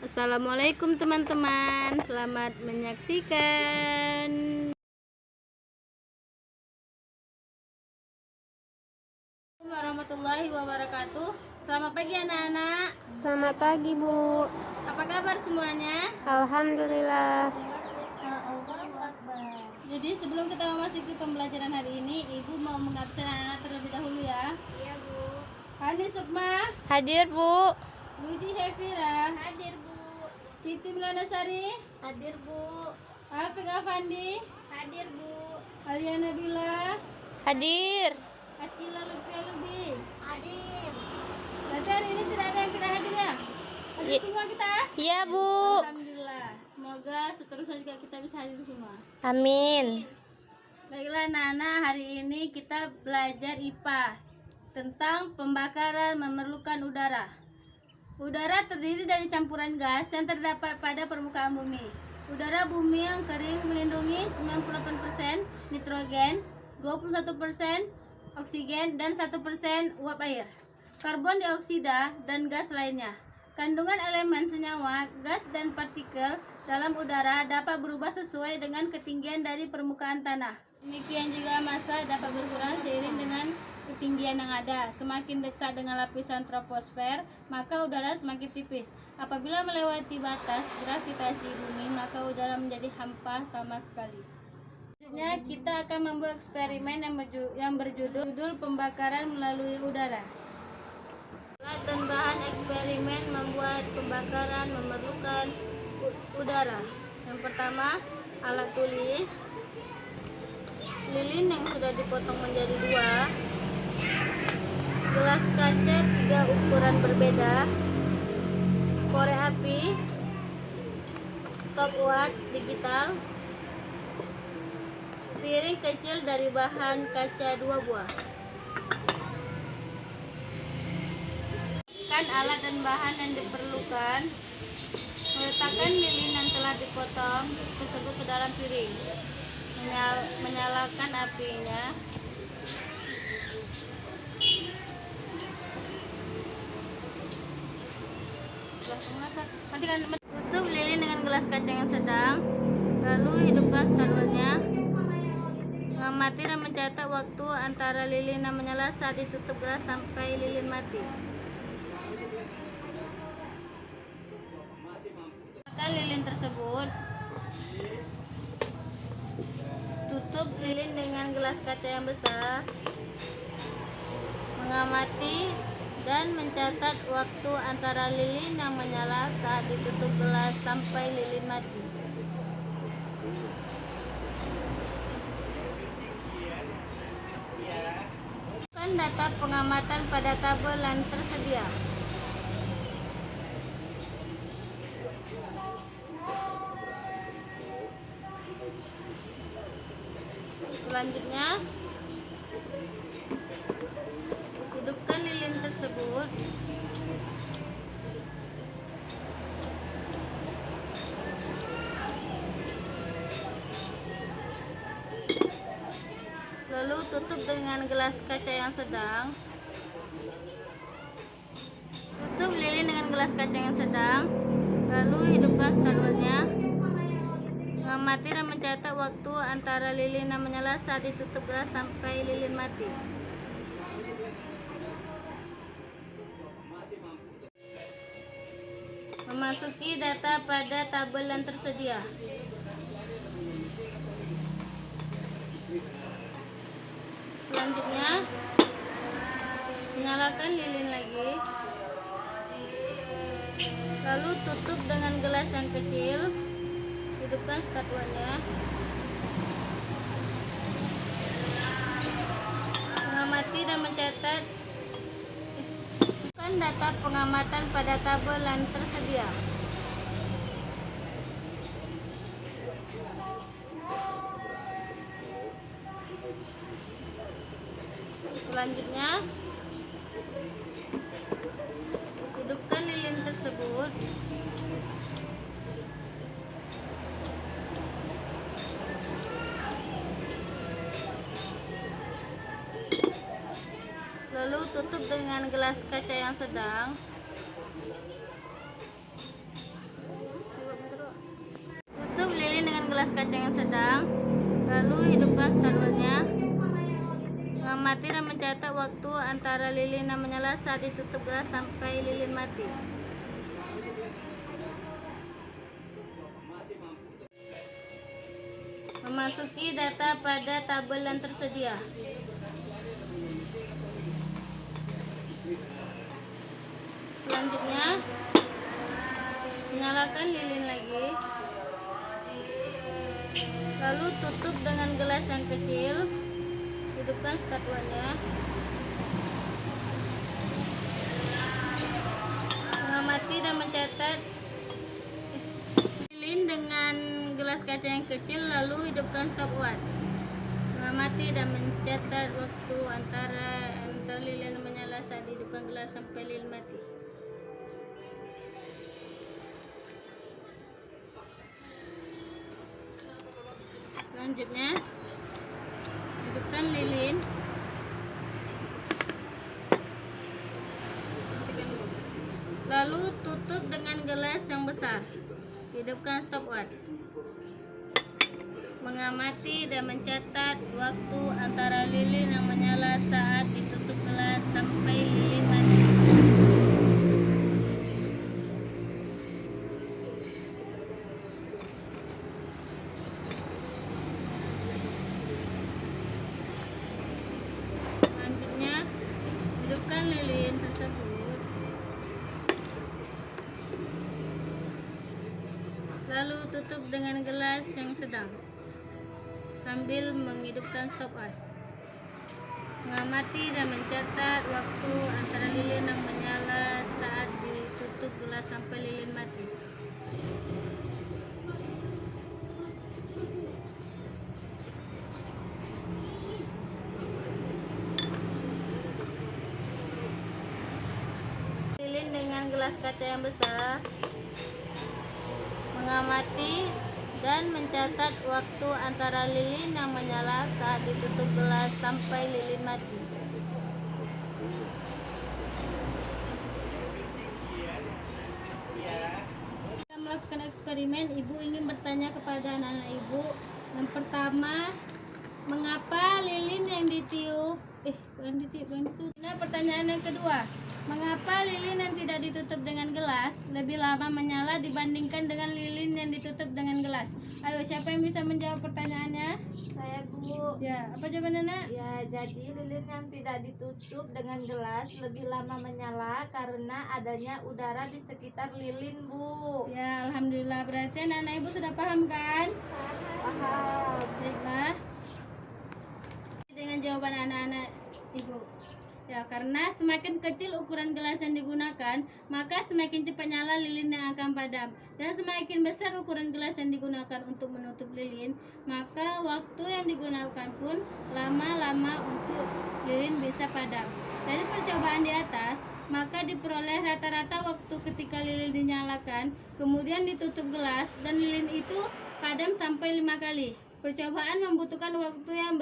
Assalamualaikum teman-teman, selamat menyaksikan. Warahmatullahi wabarakatuh. Selamat pagi anak-anak. Selamat pagi, Bu. Apa kabar semuanya? Alhamdulillah. Jadi sebelum kita memasuki pembelajaran hari ini, Ibu mau mengabsen anak-anak terlebih dahulu ya. Iya, Bu. Hani Sukma, Hadir, Bu. Luji Syafira, Hadir, Bu. Siti Milanasari, Hadir, Bu. Afiq Afandi, Hadir, Bu. Alia Nabila, Hadir. Akila Lutfia Lubis. Hadir. Berarti hari ini tidak ada yang tidak hadir ya? Hadir semua kita? Iya, Bu. Alhamdulillah. Semoga seterusnya juga kita bisa hadir semua. Amin. Baiklah anak-anak, hari ini kita belajar IPA tentang pembakaran memerlukan udara. Udara terdiri dari campuran gas yang terdapat pada permukaan bumi. Udara bumi yang kering melindungi 98% nitrogen, 21% oksigen, dan 1% uap air, karbon dioksida, dan gas lainnya. Kandungan elemen senyawa, gas, dan partikel dalam udara dapat berubah sesuai dengan ketinggian dari permukaan tanah. Demikian juga massa dapat berkurang seiring dengan ketinggian yang ada. Semakin dekat dengan lapisan troposfer, maka udara semakin tipis. Apabila melewati batas gravitasi bumi, maka udara menjadi hampa sama sekali. Selanjutnya kita akan membuat eksperimen yang berjudul pembakaran melalui udara. Alat dan bahan eksperimen membuat pembakaran memerlukan udara. Yang pertama, alat tulis, lilin yang sudah dipotong menjadi 2, gelas kaca 3 ukuran berbeda, korek api, stopwatch digital, piring kecil dari bahan kaca 2 buah. Alat dan bahan yang diperlukan: meletakkan lilin yang telah dipotong tersebut ke dalam piring, menyalakan apinya, tutup lilin dengan gelas kaca yang sedang, lalu hidupkan starternya, mengamati dan mencatat waktu antara lilin yang menyala saat ditutup gelas sampai lilin mati. Lilin tersebut, tutup lilin dengan gelas kaca yang besar, mengamati dan mencatat waktu antara lilin yang menyala saat ditutup gelas sampai lilin mati. Masukkan data pengamatan pada tabel yang tersedia. Selanjutnya, hidupkan lilin tersebut, lalu tutup dengan gelas kaca yang sedang. Tutup lilin dengan gelas kaca yang sedang, lalu hidupkan starternya, mengamati dan mencatat waktu antara lilin yang menyala saat ditutup gelas sampai lilin mati. Memasuki data pada tabel yang tersedia. Selanjutnya, nyalakan lilin lagi, lalu tutup dengan gelas yang kecil, hidupkan stopwatchnya, mengamati dan mencatat data pengamatan pada tabel yang tersedia. Selanjutnya, hidupkan lilin tersebut, lalu tutup dengan gelas kaca yang sedang, gelas kaca yang sedang, lalu hidupkan starternya. Mengamati dan mencatat waktu antara lilin yang menyala saat ditutup gelas sampai lilin mati. Memasuki data pada tabel yang tersedia. Selanjutnya, nyalakan lilin lagi, lalu tutup dengan gelas yang kecil, hidupkan statuanya. Mengamati dan mencatat lilin dengan gelas kaca yang kecil, lalu hidupkan stopwatch. Mengamati dan mencatat waktu antara lilin menyala saat hidupkan gelas sampai lilin mati. Selanjutnya, hidupkan lilin, lalu tutup dengan gelas yang besar, hidupkan stopwatch. Mengamati dan mencatat waktu antara lilin yang menyala saat ditutup gelas sampai lilin mati. Selanjutnya, hidupkan lilin tersebut, lalu tutup dengan gelas yang sedang sambil menghidupkan stopwatch. Mengamati dan mencatat waktu antara lilin yang menyala saat ditutup gelas sampai lilin mati. Lilin dengan gelas kaca yang besar. Mengamati dan mencatat waktu antara lilin yang menyala saat ditutup gelas sampai lilin mati. Kita melakukan eksperimen. Ibu ingin bertanya kepada anak-anak ibu. Yang pertama, mengapa lilin yang ditiup Nah, pertanyaan yang kedua, mengapa lilin yang tidak ditutup dengan gelas lebih lama menyala dibandingkan dengan lilin yang ditutup dengan gelas? Ayo, siapa yang bisa menjawab pertanyaannya? Saya, Bu. Ya, apa jawabannya, Nak? Ya, jadi lilin yang tidak ditutup dengan gelas lebih lama menyala karena adanya udara di sekitar lilin, Bu. Ya, alhamdulillah. Berarti anak-anak ibu sudah paham kan? Paham. Baiklah. Dengan jawaban anak-anak ibu. Ya, karena semakin kecil ukuran gelas yang digunakan, maka semakin cepat nyala lilin yang akan padam. Dan semakin besar ukuran gelas yang digunakan untuk menutup lilin, maka waktu yang digunakan pun lama-lama untuk lilin bisa padam. Dari percobaan di atas, maka diperoleh rata-rata waktu ketika lilin dinyalakan, kemudian ditutup gelas, dan lilin itu padam sampai 5 kali. Percobaan membutuhkan waktu yang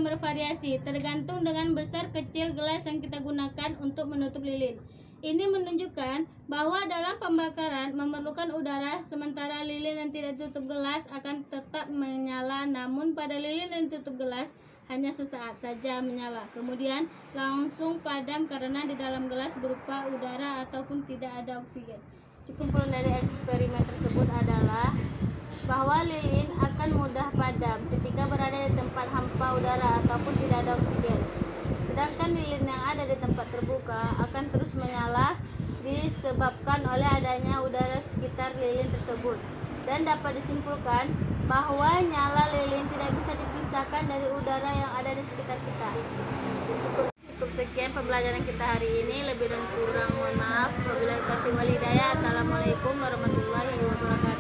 bervariasi tergantung dengan besar kecil gelas yang kita gunakan untuk menutup lilin. Ini menunjukkan bahwa dalam pembakaran memerlukan udara, sementara lilin yang tidak ditutup gelas akan tetap menyala, namun pada lilin yang ditutup gelas hanya sesaat saja menyala, kemudian langsung padam karena di dalam gelas berupa udara ataupun tidak ada oksigen. Kesimpulan dari eksperimen tersebut adalah bahwa lilin akan mudah padam ketika berada di tempat hampa udara ataupun tidak ada oksigen. Sedangkan lilin yang ada di tempat terbuka akan terus menyala disebabkan oleh adanya udara sekitar lilin tersebut. Dan dapat disimpulkan bahwa nyala lilin tidak bisa dipisahkan dari udara yang ada di sekitar kita. Cukup sekian pembelajaran kita hari ini. Lebih dan kurang mohon maaf. Wabillahi taufiq wal hidayah. Assalamualaikum warahmatullahi wabarakatuh.